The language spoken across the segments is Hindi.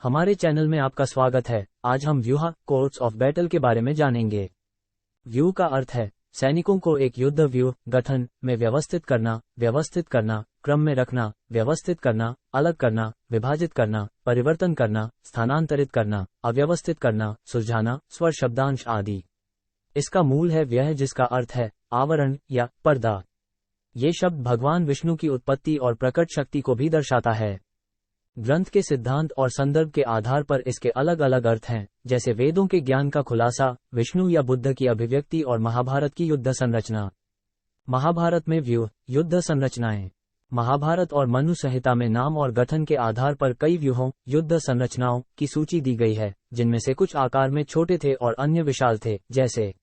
हमारे चैनल में आपका स्वागत है। आज हम व्यूह कोर्स ऑफ बैटल के बारे में जानेंगे। व्यूह का अर्थ है सैनिकों को एक युद्ध व्यूह गठन में व्यवस्थित करना, क्रम में रखना, व्यवस्थित करना, अलग करना, विभाजित करना, परिवर्तन करना, स्थानांतरित करना, अव्यवस्थित करना, सुलझाना, स्वर शब्दांश आदि। इसका मूल है व्यय, जिसका अर्थ है आवरण या पर्दा। ये शब्द भगवान विष्णु की उत्पत्ति और प्रकट शक्ति को भी दर्शाता है। ग्रंथ के सिद्धांत और संदर्भ के आधार पर इसके अलग अलग अर्थ हैं, जैसे वेदों के ज्ञान का खुलासा, विष्णु या बुद्ध की अभिव्यक्ति और महाभारत की युद्ध संरचना। महाभारत में व्यूह युद्ध संरचनाएं। महाभारत और मनु संहिता में नाम और गठन के आधार पर कई व्यूहों युद्ध संरचनाओं की सूची दी गई है, जिनमें से कुछ आकार में छोटे थे और अन्य विशाल थे, जैसे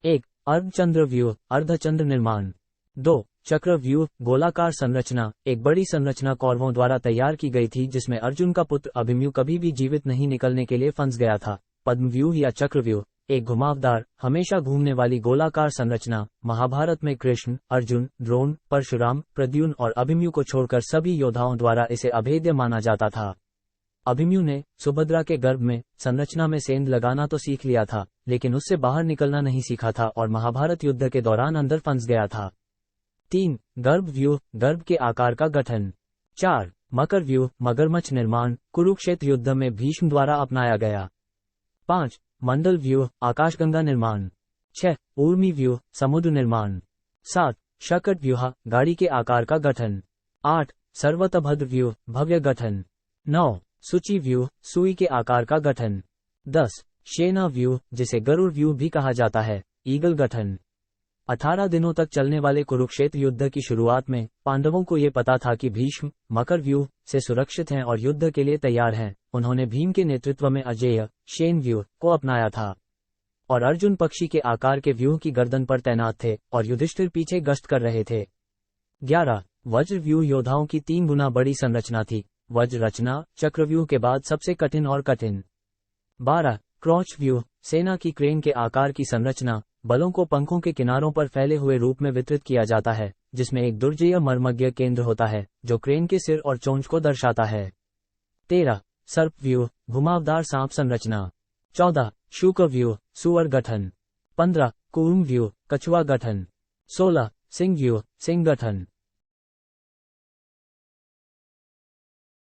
1. अर्धचंद्र व्यूह अर्धचंद्र निर्माण। 2. चक्र व्यूह गोलाकार संरचना। एक बड़ी संरचना कौरवों द्वारा तैयार की गई थी, जिसमें अर्जुन का पुत्र अभिमन्यु कभी भी जीवित नहीं निकलने के लिए फंस गया था। पद्म व्यूह या चक्र व्यूह एक घुमावदार, हमेशा घूमने वाली गोलाकार संरचना। महाभारत में कृष्ण, अर्जुन, द्रोण, परशुराम, प्रद्युम्न और अभिमन्यु को छोड़कर सभी योद्धाओं द्वारा इसे अभेद्य माना जाता था। अभिमन्यु ने सुभद्रा के गर्भ में संरचना में सेंध लगाना तो सीख लिया था, लेकिन उससे बाहर निकलना नहीं सीखा था और महाभारत युद्ध के दौरान अंदर फंस गया था। 3. गर्भ व्यूह गर्भ के आकार का गठन। 4. मकर व्यूह मगरमच्छ निर्माण। कुरुक्षेत्र युद्ध में भीष्म द्वारा अपनाया गया। 5. मंडल व्यूह आकाशगंगा निर्माण। 6. ऊर्मी व्यूह समुद्र निर्माण। 7. शकट व्यूह गाड़ी के आकार का गठन। 8. सर्वतभद्र व्यूह भव्य गठन। 9. सूची व्यूह सुई के आकार का गठन। 10. शेना व्यूह जिसे गरुड़ व्यूह भी कहा जाता है, ईगल गठन। 18 दिनों तक चलने वाले कुरुक्षेत्र युद्ध की शुरुआत में पांडवों को ये पता था कि भीष्म मकर व्यूह से सुरक्षित हैं और युद्ध के लिए तैयार हैं। उन्होंने भीम के नेतृत्व में अजेय शेन व्यूह को अपनाया था और अर्जुन पक्षी के आकार के व्यूह की गर्दन पर तैनात थे और युधिष्ठिर पीछे गश्त कर रहे थे। 11. वज्र व्यूह योद्धाओं की 3 गुना बड़ी संरचना थी। वज्र रचना चक्रव्यूह के बाद सबसे कठिन और कठिन। 12. क्रॉच व्यूह सेना की क्रेन के आकार की संरचना। बलों को पंखों के किनारों पर फैले हुए रूप में वितरित किया जाता है, जिसमें एक दुर्जेय मर्मज्ञ केंद्र होता है जो क्रेन के सिर और चोंच को दर्शाता है। 13. सर्प व्यूह घुमावदार सांप संरचना। 14. शूक व्यूह सुअर गठन। 15. कूर्म व्यूह कछुआ गठन। 16. सिंह व्यूह सिंह गठन।